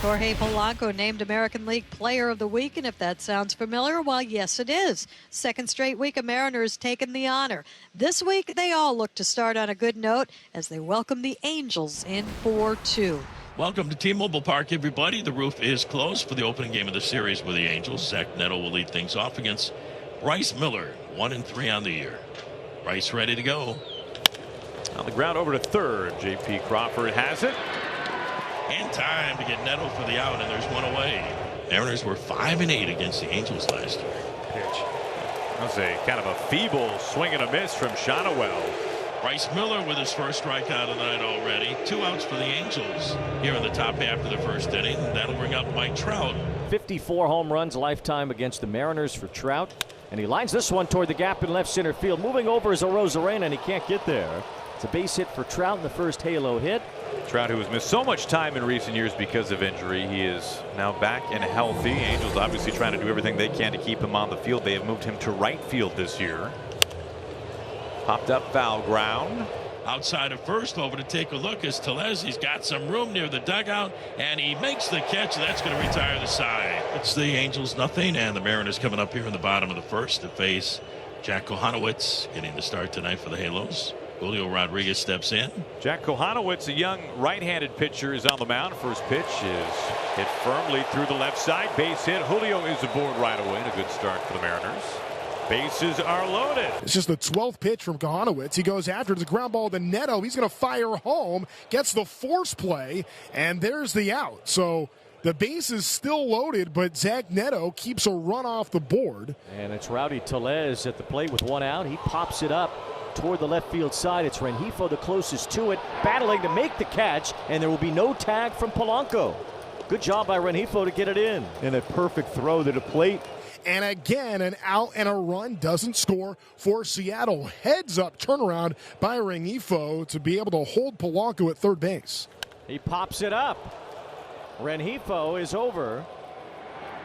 Jorge Polanco named American League Player of the Week, and if that sounds familiar, well, yes, it is. Second straight week of Mariners taking the honor. This week, they all look to start on a good note as they welcome the Angels in 4-2. Welcome to T-Mobile Park, everybody. The roof is closed for the opening game of the series with the Angels. Zach Neto will lead things off against Bryce Miller, 1-3 on the year. Bryce ready to go. On the ground over to third. J.P. Crawford has it. And time to get Neto for the out, and there's one away. Mariners were 5-8 against the Angels last year. Pitch. That's a kind of a feeble swing and a miss from Shonowell. Bryce Miller with his first strikeout of the night already. 2 outs for the Angels here in the top half of the first inning. That'll bring up Mike Trout. 54 home runs lifetime against the Mariners for Trout. And he lines this one toward the gap in left center field. Moving over is Arozarena, and he can't get there. It's a base hit for Trout in the first halo hit. Trout, who has missed so much time in recent years because of injury, he is now back and healthy. Angels obviously trying to do everything they can to keep him on the field. They have moved him to right field this year. Popped up foul ground. Outside of first, over to take a look is Tellez. He's got some room near the dugout, and he makes the catch. That's going to retire the side. It's the Angels nothing, and the Mariners coming up here in the bottom of the first to face Jack Kohanowitz, getting the start tonight for the Halos. Julio Rodriguez steps in. Jack Kohanowitz, a young right-handed pitcher, is on the mound. First pitch is hit firmly through the left side. Base hit. Julio is aboard right away. And a good start for the Mariners. Bases are loaded. It's just the 12th pitch from Kohanowitz. He goes after the ground ball to Neto. He's going to fire home. Gets the force play. And there's the out. So the base is still loaded, but Zach Neto keeps a run off the board. And it's Rowdy Tellez at the plate with 1 out. He pops it up toward the left field side. It's Rengifo the closest to it, battling to make the catch, and there will be no tag from Polanco. Good job by Rengifo to get it in. And a perfect throw to the plate. And again, an out and a run doesn't score for Seattle. Heads up turnaround by Rengifo to be able to hold Polanco at third base. He pops it up. Rengifo is over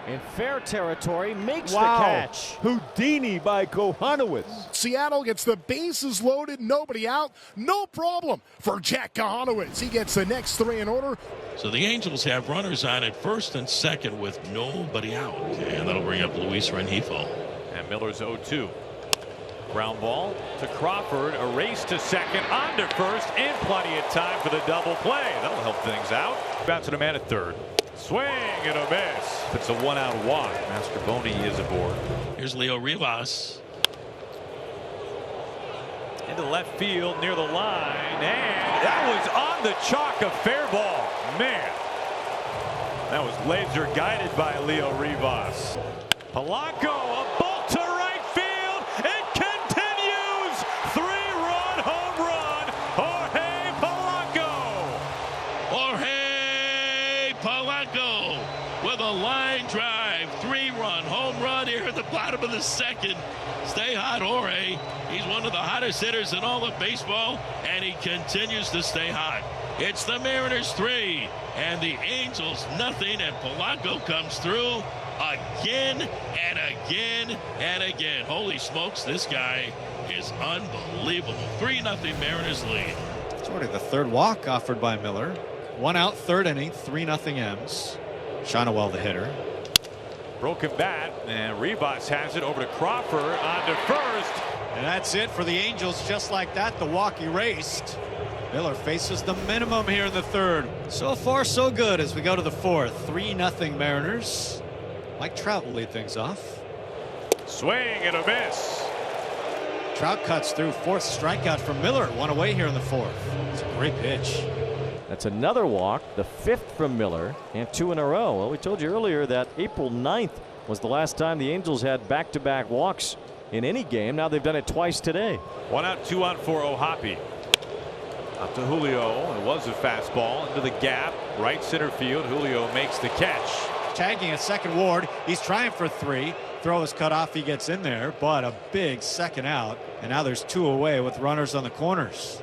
in fair territory, makes the catch. Houdini by Kohanowitz. Seattle gets the bases loaded, nobody out, no problem for Jack Kohanowitz. He gets the next 3 in order. So the Angels have runners on at first and second with nobody out. And that'll bring up Luis Rengifo. And Miller's 0-2. Ground ball to Crawford. A race to second, on to first, and plenty of time for the double play. That'll help things out. Bouncing a man at third. Swing and a miss. It's a 1-out walk. Mastrobuoni is aboard. Here's Leo Rivas. Into left field near the line, and that was on the chalk, a fair ball. Man, that was laser guided by Leo Rivas. Polanco, a bolt to right field. It continues. 3-run home run. Jorge Polanco. Jorge Polanco with a line drive. 3-run home run here at the bottom of the second. Stay hot, Jorge. He's one of the hottest hitters in all of baseball, and he continues to stay hot. It's the Mariners 3 and the Angels nothing, and Polanco comes through again and again and again. Holy smokes, this guy is unbelievable. 3-0 Mariners lead. It's already the third walk offered by Miller. 1 out, third inning, 3-0 M's. Shonowell the hitter. Broken bat, and Rivas has it over to Crawford on to first. And that's it for the Angels. Just like that, the walk erased. Miller faces the minimum here in the third. So far, so good as we go to the fourth. 3-0 Mariners. Mike Trout will lead things off. Swing and a miss. Trout cuts through, 4th strikeout from Miller. 1 away here in the 4th. It's a great pitch. That's another walk, the 5th from Miller, and 2 in a row. Well, we told you earlier that April 9th was the last time the Angels had back-to-back walks in any game. Now they've done it twice today. 1 out, 2 on for Ohapi. Up to Julio. It was a fastball into the gap, right center field. Julio makes the catch. Tagging at second Ward. He's trying for 3. Throw is cut off. He gets in there, but a big second out. And now there's 2 away with runners on the corners.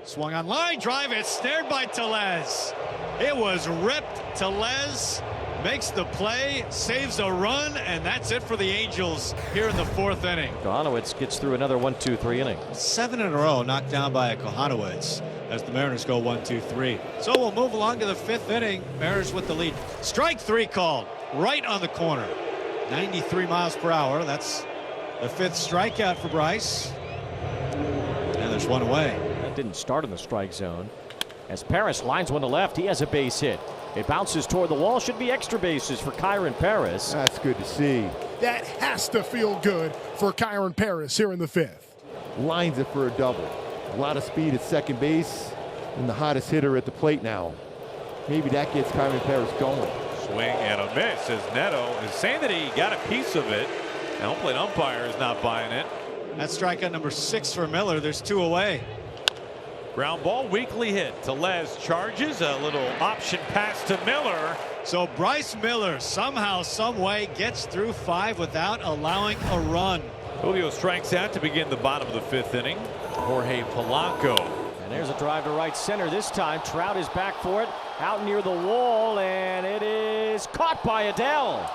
Swung on line drive. It's snared by Tellez. It was ripped. Tellez makes the play, saves a run, and that's it for the Angels here in the 4th inning. Kohanowitz gets through another 1, 2, 3 inning. 7 in a row knocked down by Kohanowitz. as the Mariners go 1-2-3. So we'll move along to the 5th inning. Mariners with the lead. Strike 3 called right on the corner. 93 miles per hour. That's the 5th strikeout for Bryce. And there's one away. That didn't start in the strike zone. As Paris lines one to left, he has a base hit. It bounces toward the wall. Should be extra bases for Kyron Paris. That's good to see. That has to feel good for Kyron Paris here in the 5th. Lines it for a double. A lot of speed at second base, and the hottest hitter at the plate now. Maybe that gets Kyron Paris going. Swing and a miss as Neto is saying that he got a piece of it. And hopefully an umpire is not buying it. That's strikeout number 6 for Miller. There's 2 away. Ground ball, weakly hit. Tellez charges, a little option pass to Miller. So Bryce Miller somehow, some way gets through 5 without allowing a run. Julio strikes out to begin the bottom of the 5th inning. Jorge Polanco. And there's a drive to right center. This time Trout is back for it, out near the wall, and it is caught by Adele.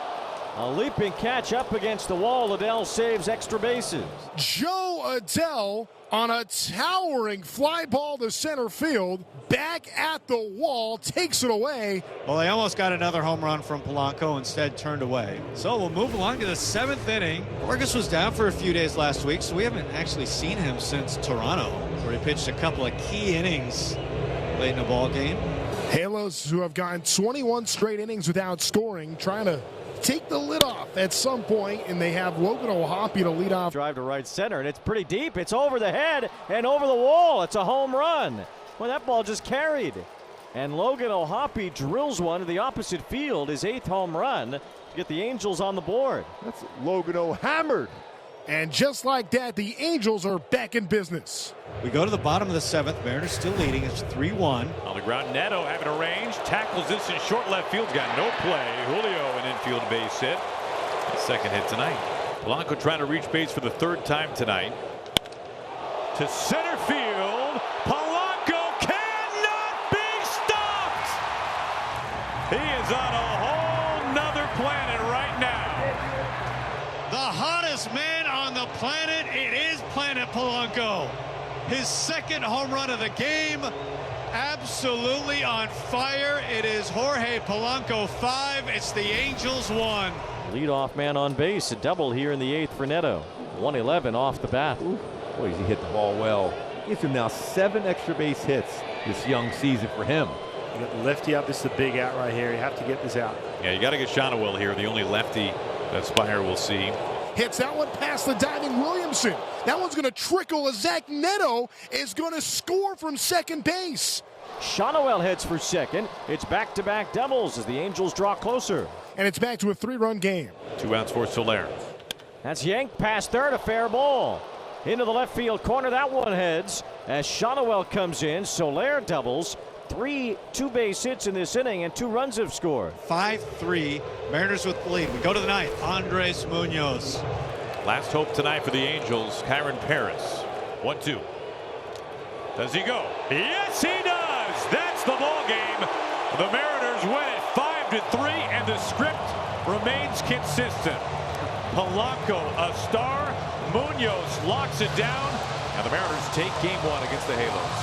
A leaping catch up against the wall. Adele saves extra bases. Joe Adele on a towering fly ball to center field, back at the wall, takes it away. Well, they almost got another home run from Polanco, instead turned away. So we'll move along to the 7th inning. Vargas was down for a few days last week, so we haven't actually seen him since Toronto, where he pitched a couple of key innings late in the ball game. Halos, who have gone 21 straight innings without scoring, trying to take the lid off at some point, and they have Logan O'Hoppe to lead off. Drive to right center, and it's pretty deep. It's over the head and over the wall. It's a home run. Well, that ball just carried. And Logan O'Hoppe drills one to the opposite field, his 8th home run, to get the Angels on the board. That's Logan O'Hammered. And just like that, the Angels are back in business. We go to the bottom of the 7th. Mariners still leading. It's 3-1. On the ground, Neto having a range. Tackles this in short left field. Got no play. Julio an infield base hit. His 2nd hit tonight. Polanco trying to reach base for the 3rd time tonight. To center field. Polanco cannot be stopped. He is on a whole nother planet right now. The hottest man on the planet, it is Planet Polanco. His 2nd home run of the game, absolutely on fire. It is Jorge Polanco 5. It's the Angels 1. Leadoff man on base, a double here in the 8th for Neto. 111 off the bat. Ooh, boy, he hit the ball well. Gives him now 7 extra base hits this young season for him. You got the lefty out. This is a big out right here. You have to get this out. Yeah, you got to get Shonowell here, the only lefty that Spire will see. Hits that one past the diving Williamson. That one's going to trickle as Zach Neto is going to score from second base. Shonowell hits for second. It's back-to-back doubles as the Angels draw closer. And it's back to a 3-run game. 2 outs for Soler. That's yanked past third, a fair ball. Into the left field corner, that one heads as Shonowell comes in. Soler doubles. 3 two-base hits in this inning, and 2 runs have scored. 5-3, Mariners with the lead. We go to the 9th. Andres Munoz. Last hope tonight for the Angels, Kyron Paris. 1-2. Does he go? Yes, he does. That's the ball game. The Mariners win it 5-3, and the script remains consistent. Polanco a star. Munoz locks it down, and the Mariners take game 1 against the Halos.